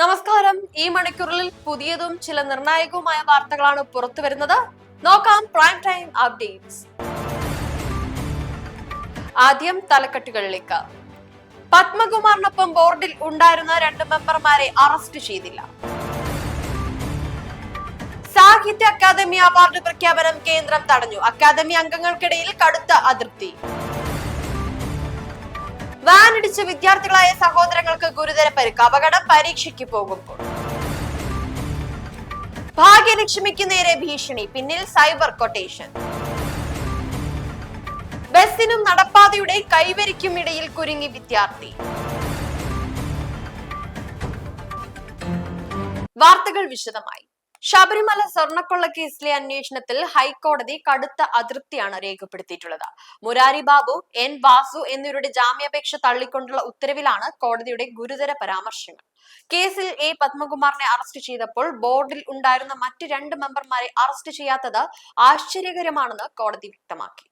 നമസ്കാരം. ഈ മണിക്കൂറിൽ പുതിയതും ചില നിർണായകവുമായ വാർത്തകളാണ് പുറത്തു വരുന്നത്. നോക്കാം പ്രൈം ടൈം അപ്ഡേറ്റ്സ്. ആദ്യം തലക്കെട്ടുകളിലേക്ക്. പത്മകുമാറിനൊപ്പം ബോർഡിൽ ഉണ്ടായിരുന്ന 2 മെമ്പർമാരെ അറസ്റ്റ് ചെയ്തില്ല. സാഹിത്യ അക്കാദമി അവാർഡ് പ്രഖ്യാപനം കേന്ദ്രം തടഞ്ഞു. അക്കാദമി അംഗങ്ങൾക്കിടയിൽ കടുത്ത അതൃപ്തി. വാനിടിച്ച് വിദ്യാർത്ഥികളായ സഹോദരങ്ങൾക്ക് ഗുരുതര പരിക്ക്. അപകടം പരീക്ഷയ്ക്ക് പോകുമ്പോൾ. ഭാഗ്യലക്ഷ്മിക്ക് നേരെ ഭീഷണി, പിന്നിൽ സൈബർ കൊട്ടേഷൻ. ബസിനും നടപ്പാതയുടെ കൈവരിക്കും ഇടയിൽ കുരുങ്ങി വിദ്യാർത്ഥി. വാർത്തകൾ വിശദമായി. ശബരിമല സ്വർണ്ണക്കൊള്ള കേസിലെ അന്വേഷണത്തിൽ ഹൈക്കോടതി കടുത്ത അതൃപ്തിയാണ് രേഖപ്പെടുത്തിയിട്ടുള്ളത്. മുരാരി ബാബു, എൻ വാസു എന്നിവരുടെ ജാമ്യാപേക്ഷ തള്ളിക്കൊണ്ടുള്ള ഉത്തരവിലാണ് കോടതിയുടെ ഗുരുതര പരാമർശങ്ങൾ. കേസിൽ എ പത്മകുമാറിനെ അറസ്റ്റ് ചെയ്തപ്പോൾ ബോർഡിൽ ഉണ്ടായിരുന്ന മറ്റ് 2 മെമ്പർമാരെ അറസ്റ്റ് ചെയ്യാത്തത് ആശ്ചര്യകരമാണെന്ന് കോടതി വ്യക്തമാക്കി.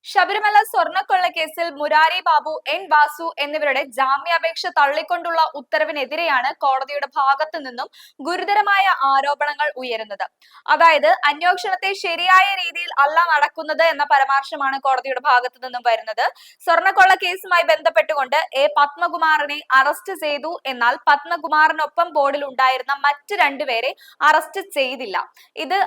ശബരിമല സ്വർണ്ണക്കൊള്ള കേസിൽ മുരാരി ബാബു, എൻ വാസു എന്നിവരുടെ ജാമ്യാപേക്ഷ തള്ളിക്കൊണ്ടുള്ള ഉത്തരവിനെതിരെയാണ് കോടതിയുടെ ഭാഗത്തു നിന്നും ഗുരുതരമായ ആരോപണങ്ങൾ ഉയരുന്നത്. അതായത് അന്വേഷണത്തെ ശരിയായ രീതിയിൽ അല്ല നടക്കുന്നത് എന്ന പരാമർശമാണ് കോടതിയുടെ ഭാഗത്തു നിന്നും വരുന്നത്. സ്വർണ്ണക്കൊള്ള കേസുമായി ബന്ധപ്പെട്ടുകൊണ്ട് എ പത്മകുമാറിനെ അറസ്റ്റ് ചെയ്തു. എന്നാൽ പത്മകുമാറിനൊപ്പം ബോർഡിൽ ഉണ്ടായിരുന്ന മറ്റ് 2 പേരെ അറസ്റ്റ് ചെയ്തില്ല. ഇത്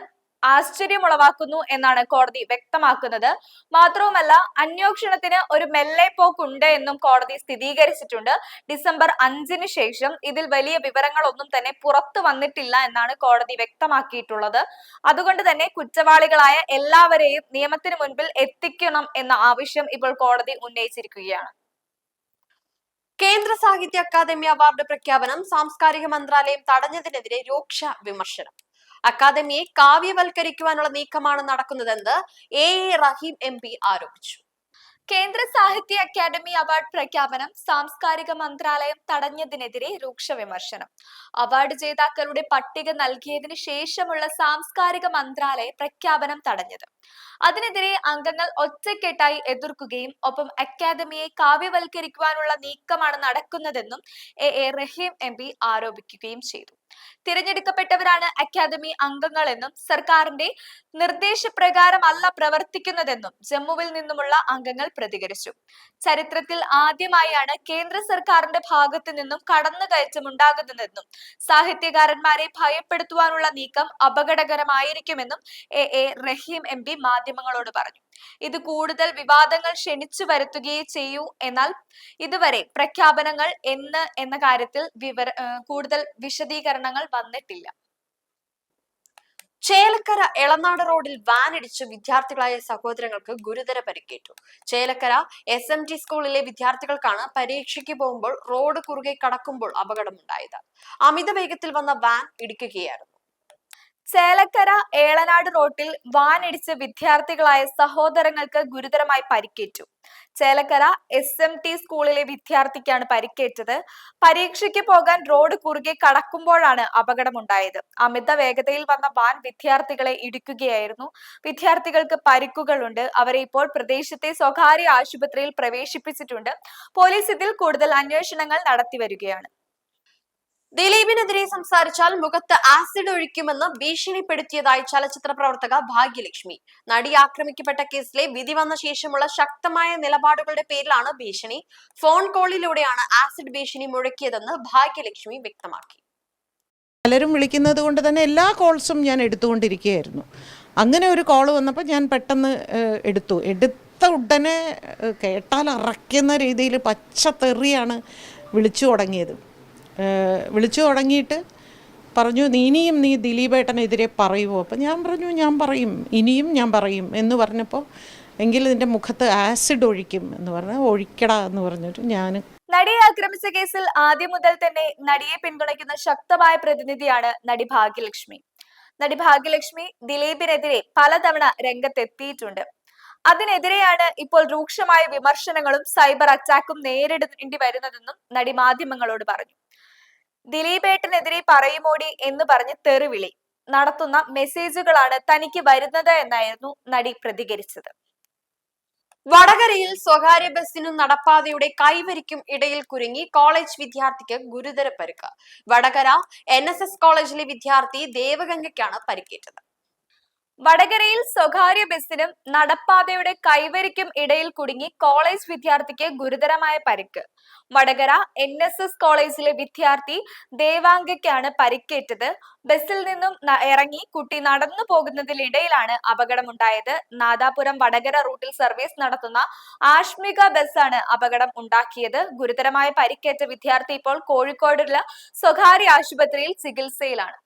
ആശ്ചര്യമുളവാക്കുന്നു എന്നാണ് കോടതി വ്യക്തമാക്കുന്നത്. മാത്രവുമല്ല, അന്വേഷണത്തിന് ഒരു മെല്ലെപ്പോക്കുണ്ട് എന്നും കോടതി സ്ഥിരീകരിച്ചിട്ടുണ്ട്. ഡിസംബർ 5-ന് ശേഷം ഇതിൽ വലിയ വിവരങ്ങളൊന്നും തന്നെ പുറത്തു വന്നിട്ടില്ല എന്നാണ് കോടതി വ്യക്തമാക്കിയിട്ടുള്ളത്. അതുകൊണ്ട് തന്നെ കുറ്റവാളികളായ എല്ലാവരെയും നിയമത്തിന് മുൻപിൽ എത്തിക്കണം എന്ന ആവശ്യം ഇപ്പോൾ കോടതി ഉന്നയിച്ചിരിക്കുകയാണ്. കേന്ദ്ര സാഹിത്യ അക്കാദമി അവാർഡ് പ്രഖ്യാപനം സാംസ്കാരിക മന്ത്രാലയം തടഞ്ഞതിനെതിരെ രൂക്ഷ വിമർശനം. അക്കാദമിയെ കാവ്യവൽക്കരിക്കുവാനുള്ള നീക്കമാണ് നടക്കുന്നതെന്ന് എ റഹീം MP ആരോപിച്ചു. കേന്ദ്ര സാഹിത്യ അക്കാദമി അവാർഡ് പ്രഖ്യാപനം സാംസ്കാരിക മന്ത്രാലയം തടഞ്ഞതിനെതിരെ രൂക്ഷ വിമർശനം. അവാർഡ് ജേതാക്കളുടെ പട്ടിക നൽകിയതിനു ശേഷമുള്ള സാംസ്കാരിക മന്ത്രാലയം പ്രഖ്യാപനം തടഞ്ഞത്. അതിനെതിരെ അംഗങ്ങൾ ഒറ്റക്കെട്ടായി എതിർക്കുകയും ഒപ്പം അക്കാദമിയെ കാവ്യവൽക്കരിക്കുവാനുള്ള നീക്കമാണ് നടക്കുന്നതെന്നും എ റഹീം MP ആരോപിക്കുകയും ചെയ്തു. തിരഞ്ഞെടുക്കപ്പെട്ടവരാണ് അക്കാദമി അംഗങ്ങളെന്നും സർക്കാരിന്റെ നിർദ്ദേശപ്രകാരമല്ല പ്രവർത്തിക്കുന്നതെന്നും ജമ്മുവിൽ നിന്നുമുള്ള അംഗങ്ങൾ പ്രതികരിച്ചു. ചരിത്രത്തിൽ ആദ്യമായാണ് കേന്ദ്ര സർക്കാരിന്റെ ഭാഗത്തു നിന്നും കടന്നുകയറ്റം ഉണ്ടാകുന്നതെന്നും സാഹിത്യകാരന്മാരെ ഭയപ്പെടുത്തുവാനുള്ള നീക്കം അപകടകരമായിരിക്കുമെന്നും എ റഹീം MP മാധ്യമങ്ങളോട് പറഞ്ഞു. ഇത് കൂടുതൽ വിവാദങ്ങൾ ക്ഷണിച്ചു വരുത്തുകയേ ചെയ്യൂ. എന്നാൽ ഇതുവരെ പ്രഖ്യാപനങ്ങൾ എന്ന കാര്യത്തിൽ കൂടുതൽ വിശദീകരണങ്ങൾ വന്നിട്ടില്ല. ചേലക്കര എളനാട് റോഡിൽ വാനിടിച്ച് വിദ്യാർത്ഥികളായ സഹോദരങ്ങൾക്ക് ഗുരുതര പരിക്കേറ്റു. ചേലക്കര SMT സ്കൂളിലെ വിദ്യാർത്ഥികൾക്കാണ് പരീക്ഷയ്ക്ക് പോകുമ്പോൾ റോഡ് കുറുകെ കടക്കുമ്പോൾ അപകടമുണ്ടായത്. അമിത വേഗത്തിൽ വന്ന വാൻ ഇടിക്കുകയായിരുന്നു. ചേലക്കര ഏളനാട് റോട്ടിൽ വാനിടിച്ച് വിദ്യാർത്ഥികളായ സഹോദരങ്ങൾക്ക് ഗുരുതരമായി പരിക്കേറ്റു. ചേലക്കര SMT സ്കൂളിലെ വിദ്യാർത്ഥിക്കാണ് പരിക്കേറ്റത്. പരീക്ഷയ്ക്ക് പോകാൻ റോഡ് കുറുകെ കടക്കുമ്പോഴാണ് അപകടമുണ്ടായത്. അമിത വേഗതയിൽ വന്ന വാൻ വിദ്യാർത്ഥികളെ ഇടിക്കുകയായിരുന്നു. വിദ്യാർത്ഥികൾക്ക് പരിക്കുകളുണ്ട്. അവരെ ഇപ്പോൾ പ്രദേശത്തെ സ്വകാര്യ ആശുപത്രിയിൽ പ്രവേശിപ്പിച്ചിട്ടുണ്ട്. പോലീസ് ഇതിൽ കൂടുതൽ അന്വേഷണങ്ങൾ നടത്തി വരികയാണ്. ദിലീപിനെതിരെ സംസാരിച്ചാൽ മുഖത്ത് ആസിഡ് ഒഴിക്കുമെന്ന് ഭീഷണിപ്പെടുത്തിയതായി ചലച്ചിത്ര പ്രവർത്തക ഭാഗ്യലക്ഷ്മി. നടി ആക്രമിക്കപ്പെട്ട കേസിലെ വിധി വന്ന ശേഷമുള്ള ശക്തമായ നിലപാടുകളുടെ പേരിലാണ് ഭീഷണി. ഫോൺ കോളിലൂടെയാണ് ആസിഡ് ഭീഷണി മുഴക്കിയതെന്ന് ഭാഗ്യലക്ഷ്മി വ്യക്തമാക്കി. പലരും വിളിക്കുന്നത് കൊണ്ട് തന്നെ എല്ലാ കോൾസും ഞാൻ എടുത്തുകൊണ്ടിരിക്കുകയായിരുന്നു. അങ്ങനെ ഒരു കോൾ വന്നപ്പോൾ ഞാൻ പെട്ടെന്ന് എടുത്ത ഉടനെ കേട്ടാൽ അറയ്ക്കുന്ന രീതിയിൽ പച്ചത്തെറിയാണ് വിളിച്ചു തുടങ്ങിയിട്ട് പറഞ്ഞു, ഇനിയും നീ ദിലീപേട്ടനെതിരെ പറയുമോ? അപ്പം ഞാൻ പറഞ്ഞു, ഞാൻ പറയും, ഇനിയും ഞാൻ പറയും എന്ന് പറഞ്ഞപ്പോൾ എങ്കിൽ ഇതിൻ്റെ മുഖത്ത് ആസിഡ് ഒഴിക്കും എന്ന് പറഞ്ഞാൽ ഒഴിക്കടാ എന്ന് പറഞ്ഞിട്ട് ഞാൻ. നടിയെ ആക്രമിച്ച കേസിൽ ആദ്യം മുതൽ തന്നെ നടിയെ പിന്തുണയ്ക്കുന്ന ശക്തമായ പ്രതിനിധിയാണ് നടി ഭാഗ്യലക്ഷ്മി. നടി ഭാഗ്യലക്ഷ്മി ദിലീപിനെതിരെ പലതവണ രംഗത്തെത്തിയിട്ടുണ്ട്. അതിനെതിരെയാണ് ഇപ്പോൾ രൂക്ഷമായ വിമർശനങ്ങളും സൈബർ അറ്റാക്കും നേരിടേണ്ടി വരുന്നതെന്നും നടി മാധ്യമങ്ങളോട് പറഞ്ഞു. ദിലീപേട്ടനെതിരെ പറയുമോടി എന്ന് പറഞ്ഞ് തെറിവിളി നടത്തുന്ന മെസ്സേജുകളാണ് തനിക്ക് വരുന്നത് എന്നായിരുന്നു നടി പ്രതികരിച്ചത്. വടകരയിൽ സ്വകാര്യ ബസിനും നടപ്പാതയുടെ കൈവരിക്കും ഇടയിൽ കുരുങ്ങി കോളേജ് വിദ്യാർത്ഥിക്ക് ഗുരുതര പരിക്ക്. വടകര NSS കോളേജിലെ വിദ്യാർത്ഥി ദേവഗംഗയ്ക്കാണ് പരിക്കേറ്റത്. വടകരയിൽ സ്വകാര്യ ബസിനും നടപ്പാതയുടെ കൈവരിക്കും ഇടയിൽ കുടുങ്ങി കോളേജ് വിദ്യാർത്ഥിക്ക് ഗുരുതരമായ പരിക്ക്. വടകര NSS കോളേജിലെ വിദ്യാർത്ഥി ദേവാംഗയ്ക്കാണ് പരിക്കേറ്റത്. ബസിൽ നിന്നും ഇറങ്ങി കുട്ടി നടന്നു പോകുന്നതിനിടയിലാണ് അപകടമുണ്ടായത്. നാദാപുരം വടകര റൂട്ടിൽ സർവീസ് നടത്തുന്ന ആഷ്മിക ബസ്സാണ് അപകടം ഉണ്ടാക്കിയത്. ഗുരുതരമായ പരിക്കേറ്റ വിദ്യാർത്ഥി ഇപ്പോൾ കോഴിക്കോടുള്ള സ്വകാര്യ ആശുപത്രിയിൽ ചികിത്സയിലാണ്.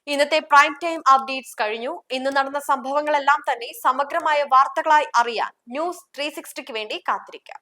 ഇന്നത്തെ പ്രൈം ടൈം അപ്ഡേറ്റ്സ് കഴിഞ്ഞു. ഇന്ന് നടന്ന സംഭവങ്ങളെല്ലാം തന്നെ സമഗ്രമായ വാർത്തകളായി അറിയാൻ ന്യൂസ് 360ക്ക് വേണ്ടി കാത്തിരിക്കാം.